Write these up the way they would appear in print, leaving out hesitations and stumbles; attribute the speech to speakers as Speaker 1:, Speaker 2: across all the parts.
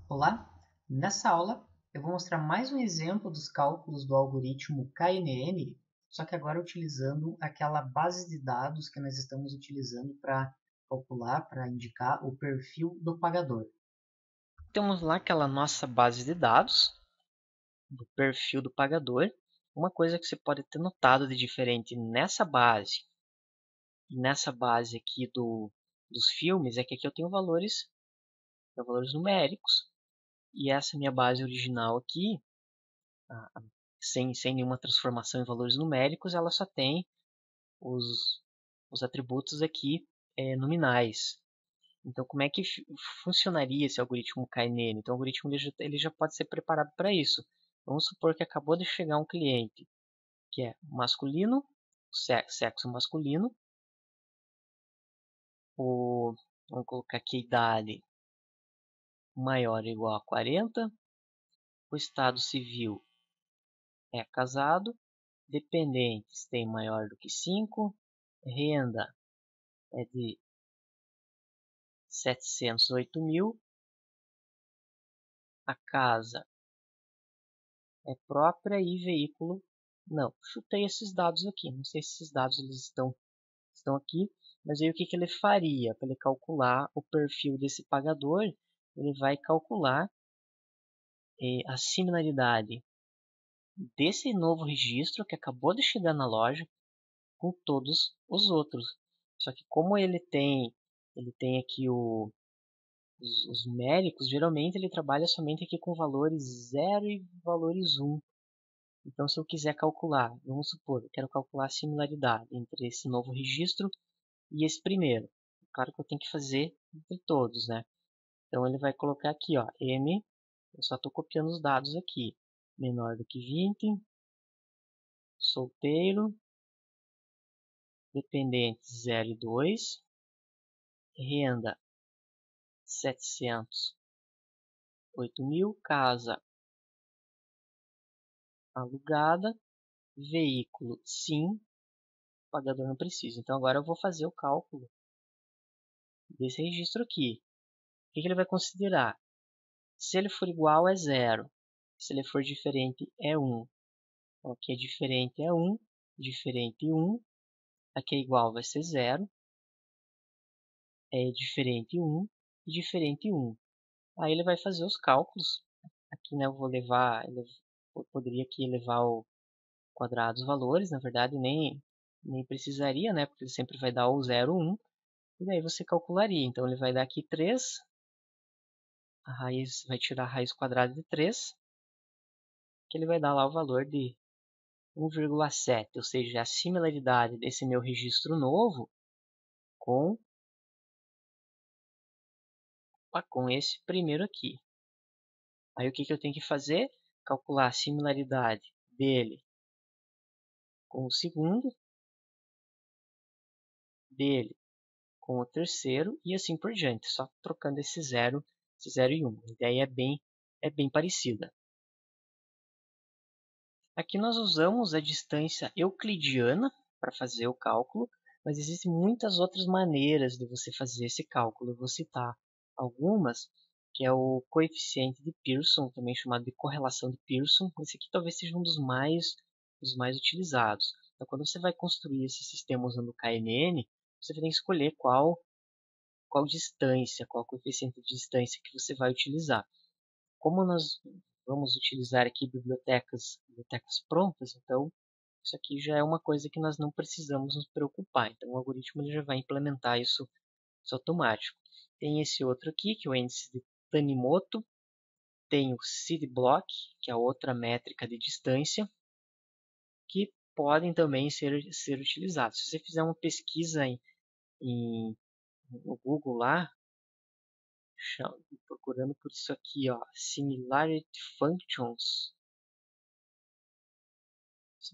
Speaker 1: Olá! Nessa aula eu vou mostrar mais um exemplo dos cálculos do algoritmo KNN, só que agora utilizando aquela base de dados que nós estamos utilizando para calcular, para indicar o perfil do pagador.
Speaker 2: Temos lá aquela nossa base de dados do perfil do pagador. Uma coisa que você pode ter notado de diferente nessa base e nessa base aqui dos filmes é que aqui eu tenho valores numéricos. E essa minha base original aqui, sem nenhuma transformação em valores numéricos, ela só tem os, os atributos aqui nominais. Então, como é que funcionaria esse algoritmo KNN? Então, o algoritmo ele já pode ser preparado para isso. Vamos supor que acabou de chegar um cliente que é masculino, sexo masculino, o, vamos colocar aqui a idade maior ou igual a 40, o estado civil é casado, dependentes tem maior do que 5, renda é de 708 mil, a casa é própria e veículo não. Chutei esses dados aqui, não sei se esses dados eles estão aqui, mas aí o que, que ele faria para ele calcular o perfil desse pagador? Ele vai calcular a similaridade desse novo registro que acabou de chegar na loja com todos os outros. Só que como ele tem aqui os numéricos, geralmente ele trabalha somente aqui com valores 0 e valores 1. Então, se eu quiser calcular, vamos supor, eu quero calcular a similaridade entre esse novo registro e esse primeiro. Claro que eu tenho que fazer entre todos, né? Então, ele vai colocar aqui, ó, M, eu só estou copiando os dados aqui. Menor do que 20, solteiro, dependente 0 e 2, renda 708 mil, casa alugada, veículo sim, pagador não precisa. Então, agora eu vou fazer o cálculo desse registro aqui. O que ele vai considerar? Se ele for igual é 0. Se ele for diferente é 1. Então, aqui é diferente é 1, diferente 1. Aqui é igual vai ser 0. É diferente 1 e diferente 1. Aí ele vai fazer os cálculos. Aqui, né, eu vou levar, eu poderia aqui levar o quadrado dos valores. Na verdade, nem precisaria, né, porque ele sempre vai dar o 0, 1. E daí você calcularia. Então, ele vai dar aqui 3. A raiz vai tirar a raiz quadrada de 3, que ele vai dar lá o valor de 1,7, ou seja, a similaridade desse meu registro novo com, com esse primeiro aqui. Aí o que, que eu tenho que fazer? Calcular a similaridade dele com o segundo, dele com o terceiro e assim por diante, só trocando esse 0 e 1. A ideia é bem parecida. Aqui nós usamos a distância euclidiana para fazer o cálculo, mas existem muitas outras maneiras de você fazer esse cálculo. Eu vou citar algumas, que é o coeficiente de Pearson, também chamado de correlação de Pearson. Esse aqui talvez seja um dos mais utilizados. Então, quando você vai construir esse sistema usando o KNN, você tem que escolher qual distância, qual coeficiente de distância que você vai utilizar. Como nós vamos utilizar aqui bibliotecas prontas, então isso aqui já é uma coisa que nós não precisamos nos preocupar. Então o algoritmo ele já vai implementar isso automático. Tem esse outro aqui, que é o índice de Tanimoto. Tem o seedblock, que é outra métrica de distância, que podem também ser utilizados. Se você fizer uma pesquisa no Google lá, procurando por isso aqui, ó, Similarity Functions,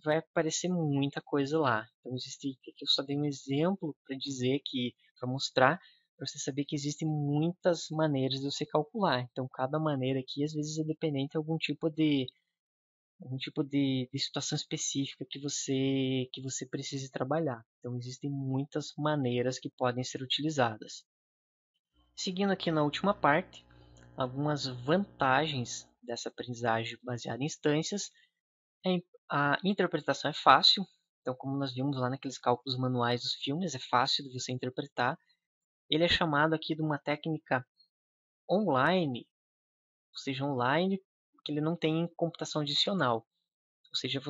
Speaker 2: vai aparecer muita coisa lá. Então existe aqui eu só dei um exemplo para dizer que para mostrar para você saber que existem muitas maneiras de você calcular. Então cada maneira aqui às vezes é dependente de algum tipo de situação específica que você precise trabalhar. Então existem muitas maneiras que podem ser utilizadas. Seguindo aqui na última parte, algumas vantagens dessa aprendizagem baseada em instâncias. A interpretação é fácil, então como nós vimos lá naqueles cálculos manuais dos filmes, é fácil de você interpretar. Ele é chamado aqui de uma técnica online, ou seja, online, porque ele não tem computação adicional. Ou seja,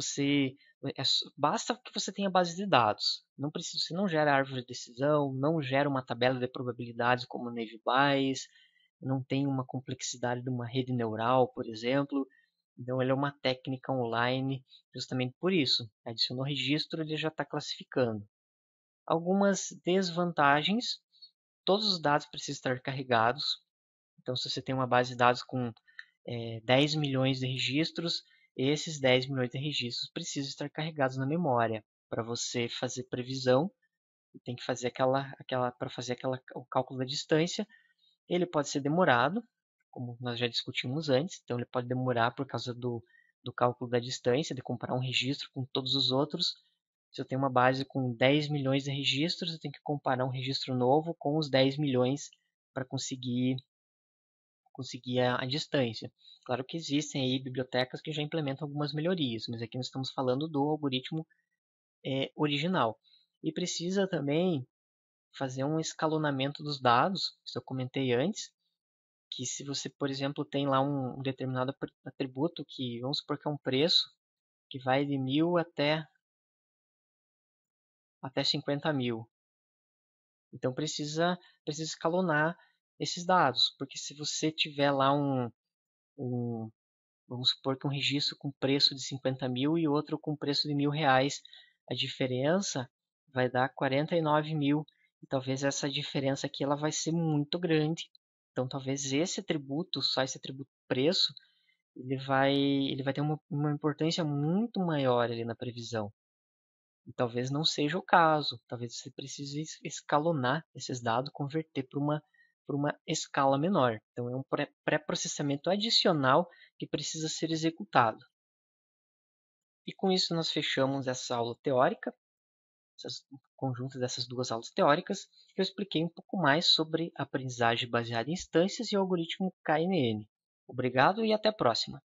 Speaker 2: basta que você tenha base de dados. Não precisa, você não gera árvore de decisão, não gera uma tabela de probabilidades como o Naive Bayes, não tem uma complexidade de uma rede neural, por exemplo. Então, ele é uma técnica online justamente por isso. Adicionou registro, ele já está classificando. Algumas desvantagens: todos os dados precisam estar carregados. Então, se você tem uma base de dados com 10 milhões de registros, esses 10 milhões de registros precisam estar carregados na memória. Para você fazer previsão, tem que fazer para fazer o cálculo da distância. Ele pode ser demorado, como nós já discutimos antes, então ele pode demorar por causa do cálculo da distância, de comparar um registro com todos os outros. Se eu tenho uma base com 10 milhões de registros, eu tenho que comparar um registro novo com os 10 milhões para conseguir a distância. Claro que existem aí bibliotecas que já implementam algumas melhorias, mas aqui nós estamos falando do algoritmo original. E precisa também fazer um escalonamento dos dados, isso eu comentei antes, que se você, por exemplo, tem lá um determinado atributo que, vamos supor que é um preço, que vai de 1.000 até 50.000. Então precisa escalonar esses dados, porque se você tiver lá vamos supor que um registro com preço de 50.000 e outro com preço de R$ 1.000, a diferença vai dar 49.000. E talvez essa diferença aqui ela vai ser muito grande. Então talvez esse atributo, só esse atributo preço, ele vai ter uma importância muito maior ali na previsão. E talvez não seja o caso. Talvez você precise escalonar esses dados, converter para uma escala menor. Então é um pré-processamento adicional que precisa ser executado. E com isso nós fechamos essa aula teórica, o conjunto dessas duas aulas teóricas. Eu expliquei um pouco mais sobre aprendizagem baseada em instâncias e o algoritmo KNN. Obrigado e até a próxima!